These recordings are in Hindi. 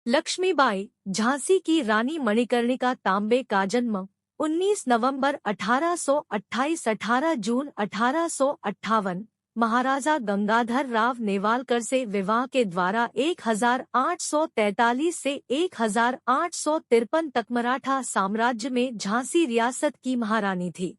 लक्ष्मीबाई, झांसी की रानी मणिकर्णिका तांबे का जन्म 19 नवंबर 1828 18 जून 1858 महाराजा गंगाधर राव नेवालकर से विवाह के द्वारा 1843 से 1853 तक मराठा साम्राज्य में झांसी रियासत की महारानी थी।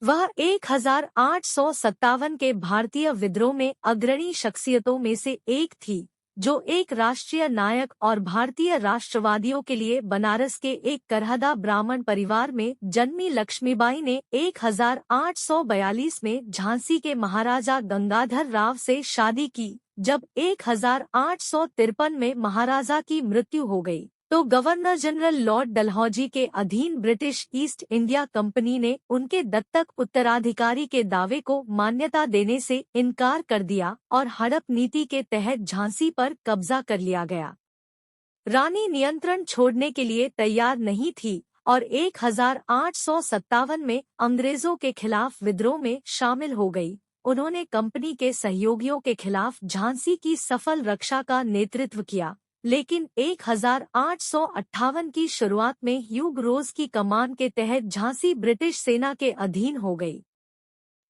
वह 1857 के भारतीय विद्रोह में अग्रणी शख्सियतों में से एक थी, जो एक राष्ट्रीय नायक और भारतीय राष्ट्रवादियों के लिए बनारस के एक करहदा ब्राह्मण परिवार में जन्मी लक्ष्मीबाई ने 1842 में झांसी के महाराजा गंगाधर राव से शादी की। जब 1853 में महाराजा की मृत्यु हो गई, तो गवर्नर जनरल लॉर्ड डलहौजी के अधीन ब्रिटिश ईस्ट इंडिया कंपनी ने उनके दत्तक उत्तराधिकारी के दावे को मान्यता देने से इनकार कर दिया और हड़प नीति के तहत झांसी पर कब्जा कर लिया गया। रानी नियंत्रण छोड़ने के लिए तैयार नहीं थी और 1857 में अंग्रेजों के खिलाफ विद्रोह में शामिल हो गई। उन्होंने कंपनी के सहयोगियों के खिलाफ झांसी की सफल रक्षा का नेतृत्व किया, लेकिन 1858 की शुरुआत में ह्यूग रोज की कमान के तहत झांसी ब्रिटिश सेना के अधीन हो गई।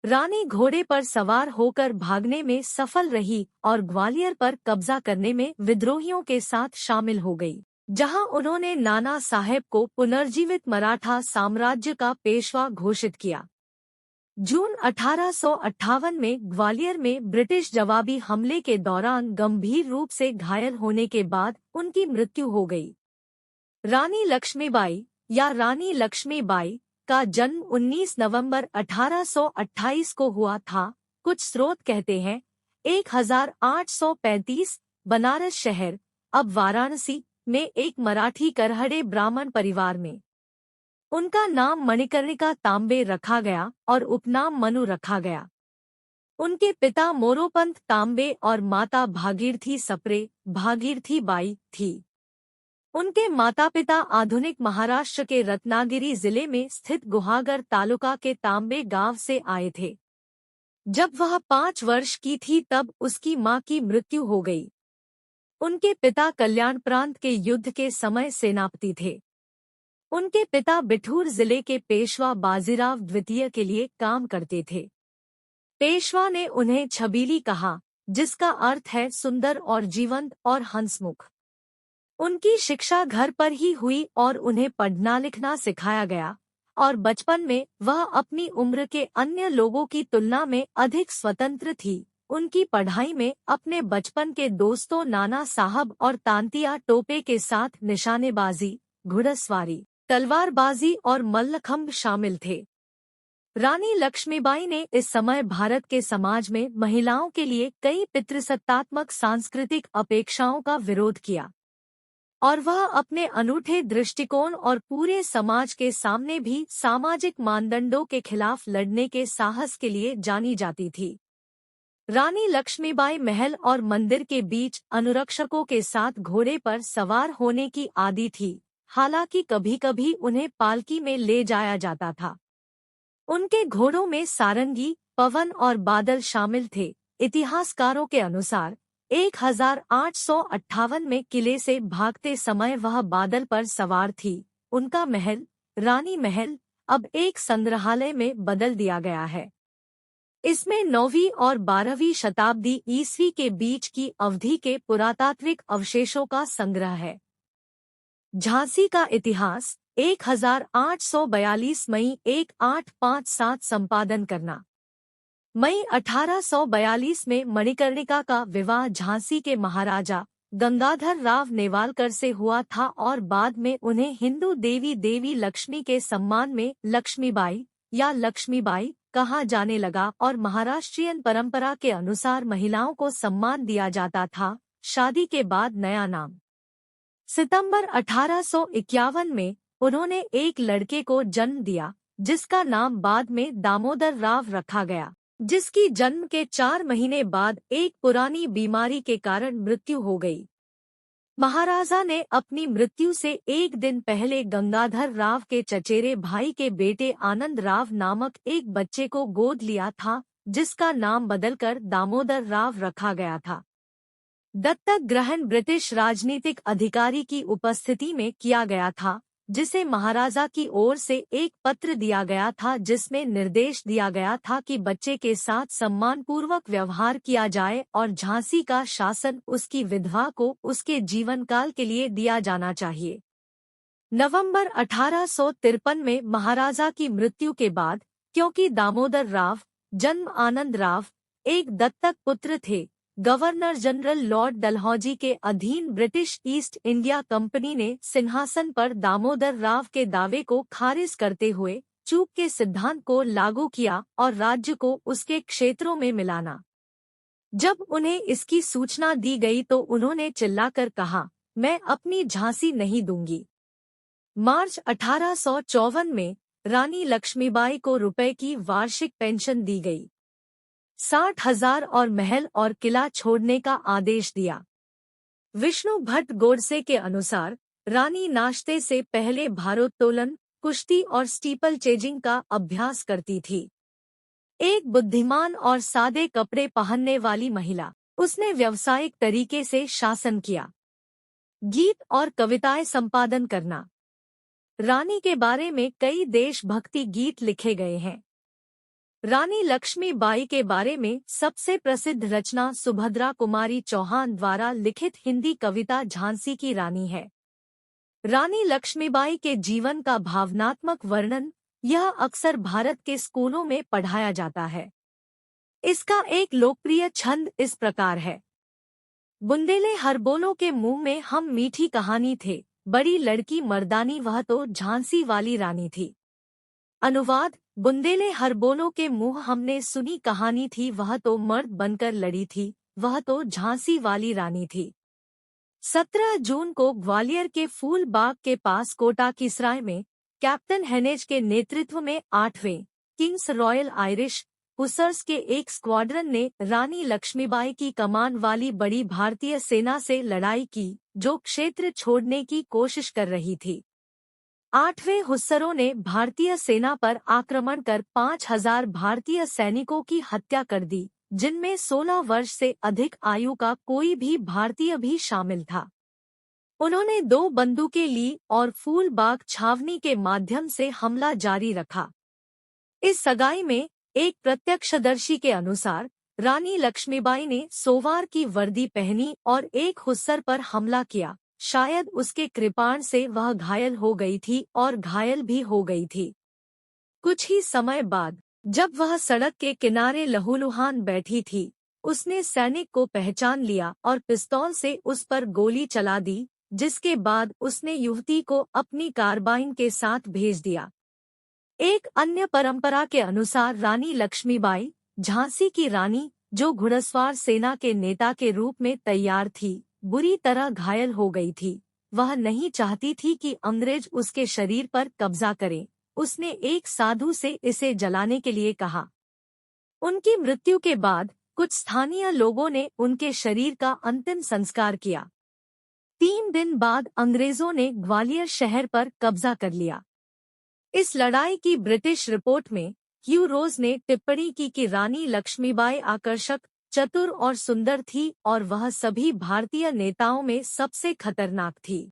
रानी घोड़े पर सवार होकर भागने में सफल रही और ग्वालियर पर कब्जा करने में विद्रोहियों के साथ शामिल हो गई, जहां उन्होंने नाना साहेब को पुनर्जीवित मराठा साम्राज्य का पेशवा घोषित किया। जून 1858 में ग्वालियर में ब्रिटिश जवाबी हमले के दौरान गंभीर रूप से घायल होने के बाद उनकी मृत्यु हो गई। रानी लक्ष्मीबाई या रानी लक्ष्मीबाई का जन्म 19 नवंबर 1828 को हुआ था। कुछ स्रोत कहते हैं 1835 बनारस शहर, अब वाराणसी, में एक मराठी करहड़े ब्राह्मण परिवार में। उनका नाम मणिकर्णिका तांबे रखा गया और उपनाम मनु रखा गया। उनके पिता मोरोपंत तांबे और माता भागीरथी सप्रे भागीरथी बाई थी। उनके माता पिता आधुनिक महाराष्ट्र के रत्नागिरी जिले में स्थित गुहागर तालुका के तांबे गांव से आए थे। जब वह 5 वर्ष की थी तब उसकी मां की मृत्यु हो गई। उनके पिता कल्याण प्रांत के युद्ध के समय सेनापति थे। उनके पिता बिठूर जिले के पेशवा बाजीराव द्वितीय के लिए काम करते थे। पेशवा ने उन्हें छबीली कहा, जिसका अर्थ है सुंदर और जीवंत और हंसमुख। उनकी शिक्षा घर पर ही हुई और उन्हें पढ़ना लिखना सिखाया गया और बचपन में वह अपनी उम्र के अन्य लोगों की तुलना में अधिक स्वतंत्र थी। उनकी पढ़ाई में अपने बचपन के दोस्तों नाना साहब और तांतिया टोपे के साथ निशानेबाजी, घुड़सवारी, तलवारबाजी और मल्लखंब शामिल थे। रानी लक्ष्मीबाई ने इस समय भारत के समाज में महिलाओं के लिए कई पितृसत्तात्मक सांस्कृतिक अपेक्षाओं का विरोध किया और वह अपने अनूठे दृष्टिकोण और पूरे समाज के सामने भी सामाजिक मानदंडों के खिलाफ लड़ने के साहस के लिए जानी जाती थी। रानी लक्ष्मीबाई महल और मंदिर के बीच अनुरक्षकों के साथ घोड़े पर सवार होने की आदी थी। हालांकि कभी-कभी उन्हें पालकी में ले जाया जाता था। उनके घोड़ों में सारंगी, पवन और बादल शामिल थे। इतिहासकारों के अनुसार 1858 में किले से भागते समय वह बादल पर सवार थी। उनका महल, रानी महल, अब एक संग्रहालय में बदल दिया गया है। इसमें 9वीं और 12वीं शताब्दी ईस्वी के बीच की अवधि के पुरातात्विक अवशेषों का संग्रह है। झांसी का इतिहास 1842 मई 1857 संपादन करना। मई 1842 में मणिकर्णिका का विवाह झांसी के महाराजा गंगाधर राव नेवालकर से हुआ था और बाद में उन्हें हिंदू देवी लक्ष्मी के सम्मान में लक्ष्मीबाई या लक्ष्मीबाई कहा जाने लगा और महाराष्ट्रियन परंपरा के अनुसार महिलाओं को सम्मान दिया जाता था। शादी के बाद नया नाम। सितंबर 1851 में उन्होंने एक लड़के को जन्म दिया, जिसका नाम बाद में दामोदर राव रखा गया, जिसकी जन्म के 4 महीने बाद एक पुरानी बीमारी के कारण मृत्यु हो गई। महाराजा ने अपनी मृत्यु से एक दिन पहले गंगाधर राव के चचेरे भाई के बेटे आनंद राव नामक एक बच्चे को गोद लिया था, जिसका नाम बदलकर दामोदर राव रखा गया था। दत्तक ग्रहण ब्रिटिश राजनीतिक अधिकारी की उपस्थिति में किया गया था, जिसे महाराजा की ओर से एक पत्र दिया गया था जिसमें निर्देश दिया गया था कि बच्चे के साथ सम्मानपूर्वक व्यवहार किया जाए और झांसी का शासन उसकी विधवा को उसके जीवन काल के लिए दिया जाना चाहिए। नवंबर 1853 में महाराजा की मृत्यु के बाद, क्योंकि दामोदर राव जन्म आनंद राव एक दत्तक पुत्र थे, गवर्नर जनरल लॉर्ड डलहौजी के अधीन ब्रिटिश ईस्ट इंडिया कंपनी ने सिंहासन पर दामोदर राव के दावे को खारिज करते हुए चूक के सिद्धांत को लागू किया और राज्य को उसके क्षेत्रों में मिलाना। जब उन्हें इसकी सूचना दी गई तो उन्होंने चिल्लाकर कहा, मैं अपनी झांसी नहीं दूंगी। मार्च 1854 में रानी लक्ष्मीबाई को रुपए की वार्षिक पेंशन दी गई, 60,000 और महल और किला छोड़ने का आदेश दिया। विष्णु भट्ट गोडसे के अनुसार रानी नाश्ते से पहले भारोत्तोलन, कुश्ती और स्टीपल चेजिंग का अभ्यास करती थी। एक बुद्धिमान और सादे कपड़े पहनने वाली महिला, उसने व्यावसायिक तरीके से शासन किया। गीत और कविताएं संपादन करना। रानी के बारे में कई देशभक्ति गीत लिखे गए हैं। रानी लक्ष्मीबाई के बारे में सबसे प्रसिद्ध रचना सुभद्रा कुमारी चौहान द्वारा लिखित हिंदी कविता झांसी की रानी है। रानी लक्ष्मीबाई के जीवन का भावनात्मक वर्णन यह अक्सर भारत के स्कूलों में पढ़ाया जाता है। इसका एक लोकप्रिय छंद इस प्रकार है। बुंदेले हर बोलों के मुंह में हम मीठी कहानी थे, बड़ी लड़की मर्दानी वह तो झांसी वाली रानी थी। अनुवाद, बुंदेले हर बोलों के मुंह हमने सुनी कहानी थी, वह तो मर्द बनकर लड़ी थी, वह तो झांसी वाली रानी थी। 17 जून को ग्वालियर के फूल बाग के पास कोटा की सराय में कैप्टन हेनेज के नेतृत्व में 8वें किंग्स रॉयल आयरिश हुसर्स के एक स्क्वाड्रन ने रानी लक्ष्मीबाई की कमान वाली बड़ी भारतीय सेना से लड़ाई की, जो क्षेत्र छोड़ने की कोशिश कर रही थी। 8वें हुस्सरों ने भारतीय सेना पर आक्रमण कर 5,000 भारतीय सैनिकों की हत्या कर दी, जिनमें 16 वर्ष से अधिक आयु का कोई भी भारतीय भी शामिल था। उन्होंने 2 बंदूकें ली और फूल बाग छावनी के माध्यम से हमला जारी रखा। इस सगाई में एक प्रत्यक्षदर्शी के अनुसार रानी लक्ष्मीबाई ने सोवार की वर्दी पहनी और एक हुस्सर पर हमला किया। शायद उसके कृपाण से वह घायल हो गई थी और घायल भी हो गई थी। कुछ ही समय बाद जब वह सड़क के किनारे लहूलुहान बैठी थी, उसने सैनिक को पहचान लिया और पिस्तौल से उस पर गोली चला दी, जिसके बाद उसने युवती को अपनी कार्बाइन के साथ भेज दिया। एक अन्य परंपरा के अनुसार रानी लक्ष्मीबाई, झांसी की रानी, जो घुड़सवार सेना के नेता के रूप में तैयार थी, बुरी तरह घायल हो गई थी। वह नहीं चाहती थी कि अंग्रेज उसके शरीर पर कब्जा करें। उसने एक साधु से इसे जलाने के लिए कहा। उनकी मृत्यु के बाद कुछ स्थानीय लोगों ने उनके शरीर का अंतिम संस्कार किया। 3 दिन बाद अंग्रेजों ने ग्वालियर शहर पर कब्जा कर लिया। इस लड़ाई की ब्रिटिश रिपोर्ट में ह्यू रोज ने टिप्पणी की कि रानी लक्ष्मीबाई आकर्षक, चतुर और सुंदर थी और वह सभी भारतीय नेताओं में सबसे खतरनाक थी।